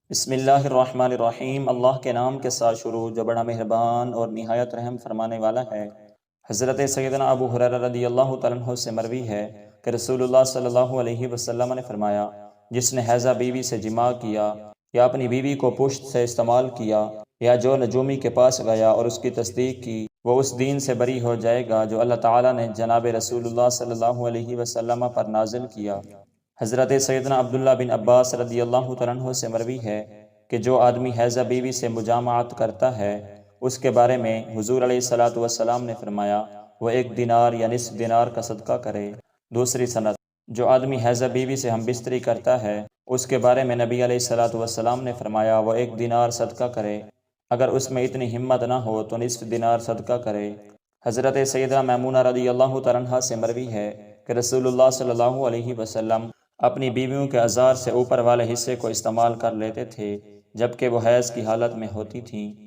بسم اللہ الرحمن الرحیم۔ اللہ کے نام کے ساتھ شروع جو بڑا مہربان اور نہایت رحم فرمانے والا ہے۔ حضرت سیدنا ابو ہریرہ رضی اللہ تعالیٰ عنہ سے مروی ہے کہ رسول اللہ صلی اللہ علیہ وسلم نے فرمایا، جس نے حیضہ بیوی سے جماع کیا یا اپنی بیوی کو پشت سے استعمال کیا یا جو نجومی کے پاس گیا اور اس کی تصدیق کی، وہ اس دین سے بری ہو جائے گا جو اللہ تعالیٰ نے جناب رسول اللہ صلی اللہ علیہ وسلم پر نازل کیا۔ حضرت سیدنا عبداللہ بن عباس رضی اللہ تعالیٰ عنہ سے مروی ہے کہ جو آدمی حیضہ بیوی سے مجامعت کرتا ہے اس کے بارے میں حضور علیہ الصلاۃ والسلام نے فرمایا وہ 1 دینار یا نصف دینار کا صدقہ کرے۔ دوسری سند، جو آدمی حیضہ بیوی سے ہم بستری کرتا ہے اس کے بارے میں نبی علیہ الصلاۃ والسلام نے فرمایا وہ 1 دینار صدقہ کرے، اگر اس میں اتنی ہمت نہ ہو تو نصف دینار صدقہ کرے۔ حضرت سیدہ میمونہ رضی اللہ تعالیٰ عنہا سے مروی ہے کہ رسول اللہ صلی اللہ علیہ وسلم اپنی بیویوں کے ازار سے اوپر والے حصے کو استعمال کر لیتے تھے جبکہ وہ حیض کی حالت میں ہوتی تھیں۔